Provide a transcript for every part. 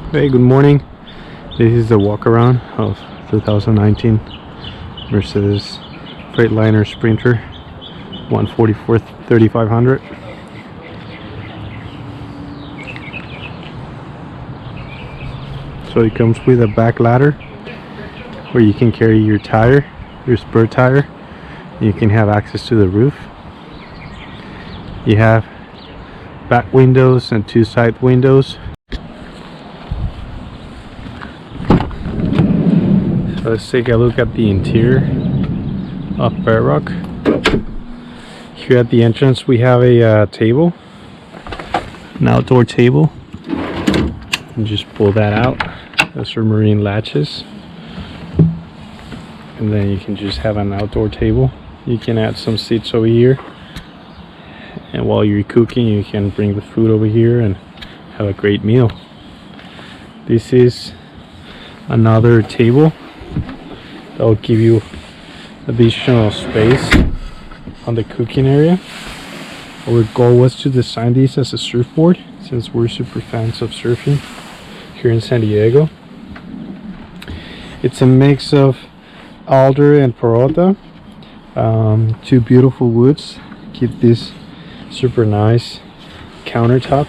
Hey, good morning. This is the walk around of 2019 Mercedes Freightliner Sprinter 144 3500. So it comes with a back ladder where you can carry your tire, your spare tire. You can have access to the roof. You have back windows and two side windows. So let's take a look at the interior of Bedrock. Here at the entrance we have a table, an outdoor table. And just pull that out. Those are marine latches. And then you can just have an outdoor table. You can add some seats over here. And while you're cooking, you can bring the food over here and have a great meal. This is another table that will give you additional space on the cooking area. Our goal was to design these as a surfboard, since we're super fans of surfing here in San Diego. It's a mix of alder and peralta, two beautiful woods. Keep this super nice countertop.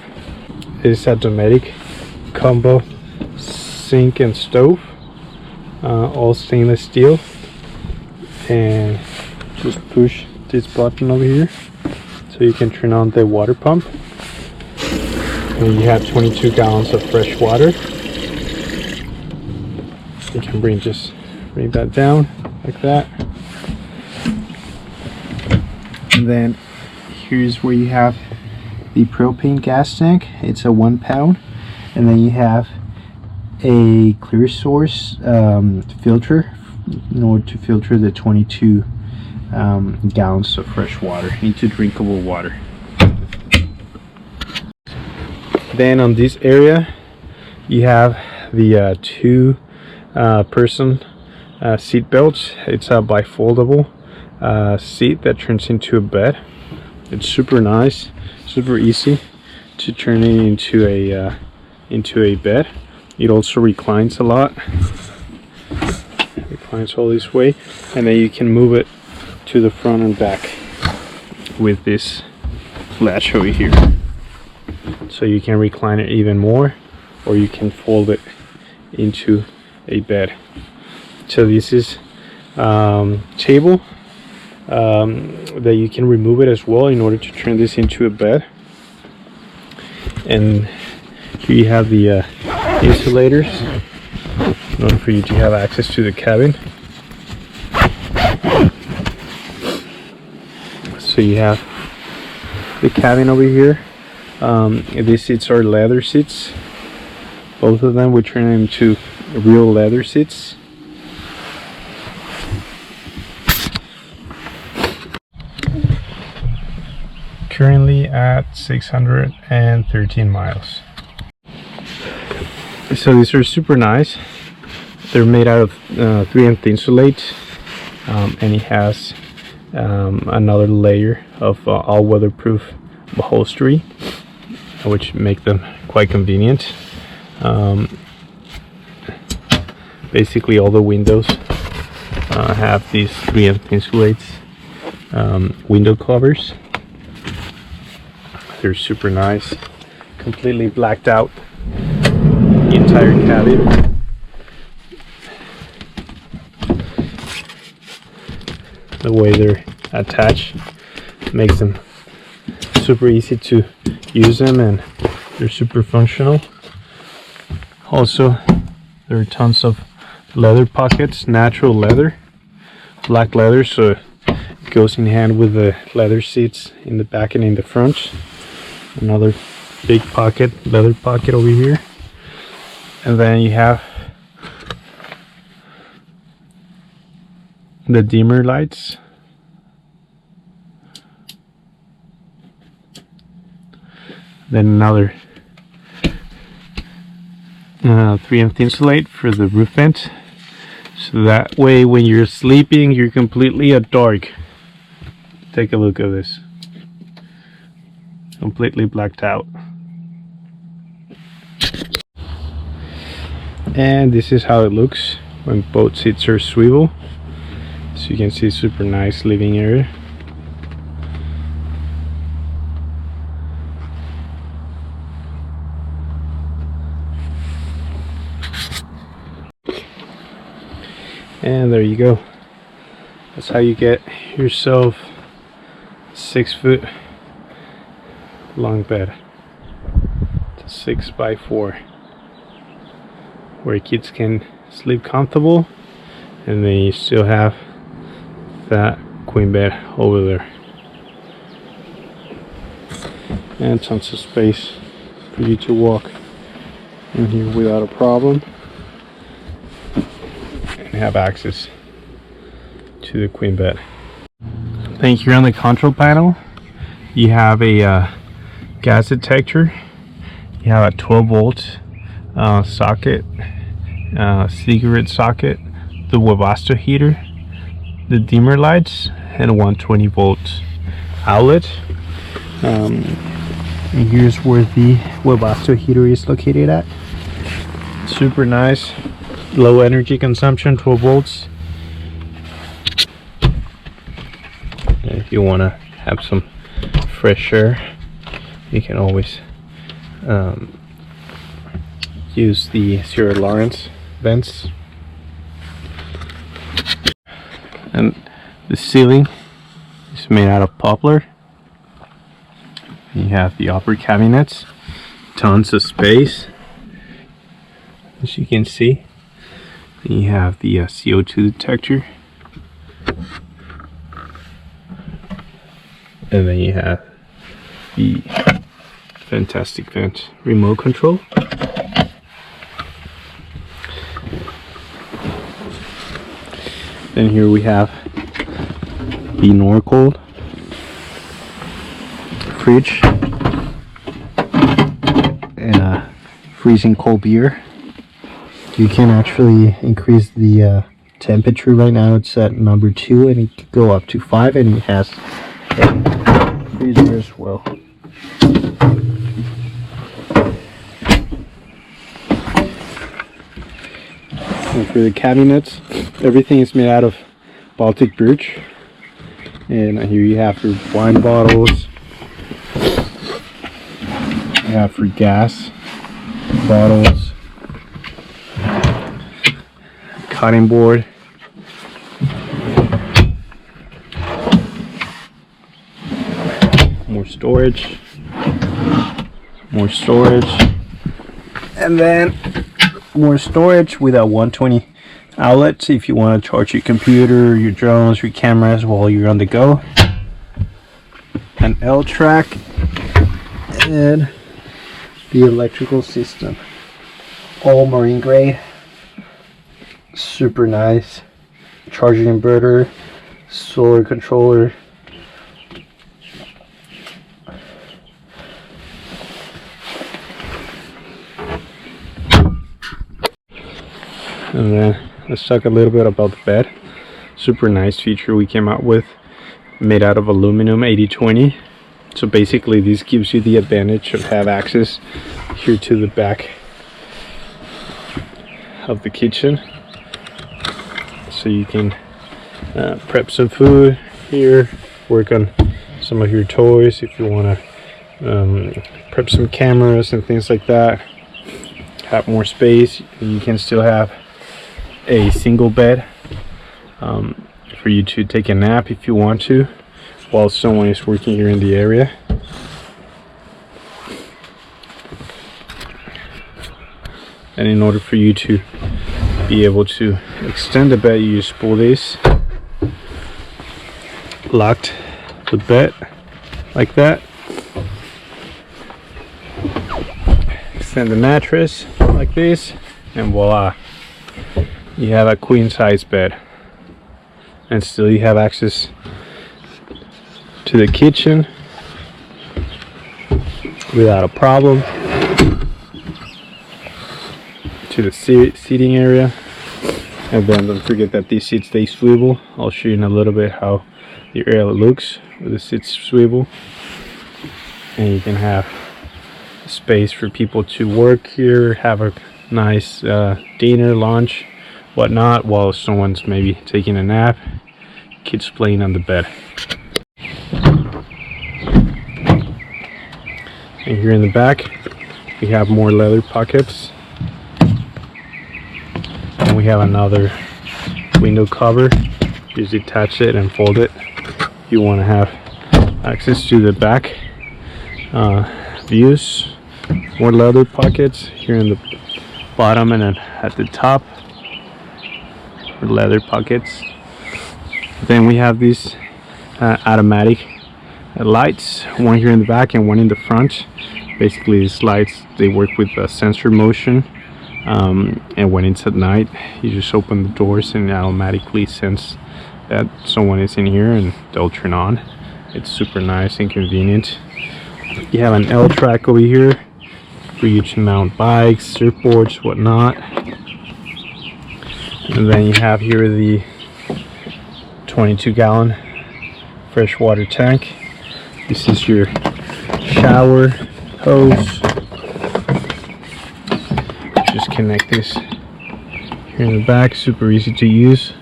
It's a automatic combo sink and stove, all stainless steel, and just push this button over here so you can turn on the water pump, and you have 22 gallons of fresh water. You can bring that down like that, and then here's where you have the propane gas tank. It's a 1 pound, and then you have a clear source filter in order to filter the 22 gallons of fresh water into drinkable water. Then on this area you have the two person seat belts. It's a bifoldable seat that turns into a bed. It's super nice, super easy to turn it into a bed. It also reclines a lot. It reclines all this way, and then you can move it to the front and back with this latch over here. So you can recline it even more, or you can fold it into a bed. So this is table that you can remove it as well in order to turn this into a bed. And here you have the insulators in order for you to have access to the cabin. So you have the cabin over here. These seats are leather seats. Both of them we turn into real leather seats. Currently at 613 miles. So these are super nice. They're made out of 3M Thinsulate, and it has another layer of all weatherproof upholstery, which make them quite convenient. Basically all the windows have these 3M Thinsulate window covers. They're super nice, completely blacked out the entire cabin. The way they're attached makes them super easy to use them, and they're super functional. Also, there are tons of leather pockets, natural leather, black leather, so it goes in hand with the leather seats in the back and in the front. Another big pocket, leather pocket over here, and then you have the dimmer lights. Then another 3M Thinsulate for the roof vent, so that way when you're sleeping you're completely at dark. Take a look at this. Completely blacked out. And this is how it looks when both seats are swivel. So you can see super nice living area. And there you go. That's how you get yourself 6 foot long bed. It's a 6x4 where kids can sleep comfortable, and then you still have that queen bed over there and tons of space for you to walk in here without a problem and have access to the queen bed. Then here on the control panel you have a gas detector, you have a 12-volt socket, cigarette socket, the Webasto heater, the dimmer lights, and a 120-volt outlet. And here's where the Webasto heater is located at. Super nice, low energy consumption, 12 volts. And if you want to have some fresh air, you can always use the Zero Lawrence vents. And the ceiling is made out of poplar. You have the upper cabinets, tons of space, as you can see. And you have the CO2 detector, and then you have the fantastic vent remote control. Then here we have the Norcold fridge and a freezing cold beer. You can actually increase the temperature. Right now it's at number 2, and it can go up to 5, and it has a freezer as well. And for the cabinets, everything is made out of Baltic birch. And here you have your wine bottles, you have for gas bottles, cutting board, more storage, and then more storage with a 120 outlet if you want to charge your computer, your drones, your cameras while you're on the go. An L track and the electrical system, all marine grade, super nice. Charging inverter, solar controller, and then let's talk a little bit about the bed. Super nice feature we came out with, made out of aluminum 80/20. So basically this gives you the advantage of have access here to the back of the kitchen, so you can prep some food here, work on some of your toys if you want to prep some cameras and things like that. Have more space. You can still have a single bed for you to take a nap if you want to while someone is working here in the area. And in order for you to be able to extend the bed, you just pull this, locked the bed like that, extend the mattress like this, and voila, you have a queen size bed. And still you have access to the kitchen without a problem, to the seating area. And then don't forget that these seats, they swivel. I'll show you in a little bit how the area looks with the seats swivel. And you can have space for people to work here, have a nice dinner, lunch, whatnot, while someone's maybe taking a nap, kids playing on the bed. And here in the back we have more leather pockets, and we have another window cover. Just detach it and fold it if you want to have access to the back views. More leather pockets here in the bottom, and then at the top leather pockets. Then we have these automatic lights, one here in the back and one in the front. Basically these lights, they work with sensor motion, and when it's at night you just open the doors and it automatically sense that someone is in here and they'll turn on. It's super nice and convenient. You have an L track over here for you to mount bikes, surfboards, whatnot. And then you have here the 22-gallon freshwater tank. This is your shower hose. Just connect this here in the back, super easy to use.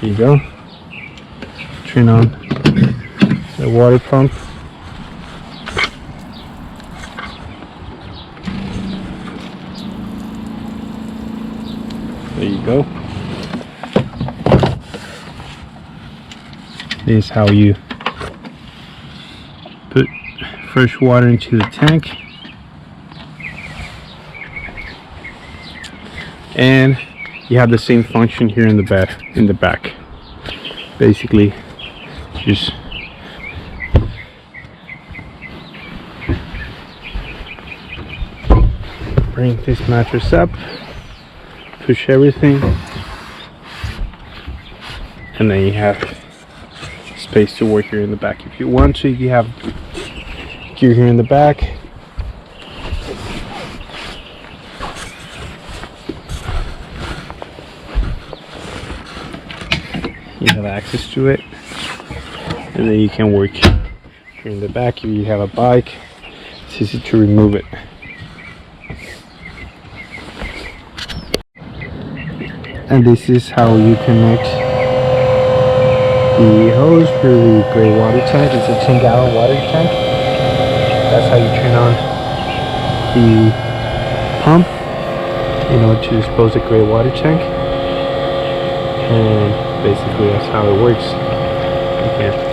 There you go. Turn on the water pump. There you go. This is how you put fresh water into the tank. And you have the same function here in the back. Basically, just bring this mattress up, push everything, and then you have space to work here in the back if you want to. You have gear here in the back. You have access to it, and then you can work here in the back. If you have a bike, it's easy to remove it. And this is how you connect the hose for the gray water tank. It's a 10-gallon water tank. That's how you turn on the pump in order to dispose the gray water tank. And basically that's how it works. You can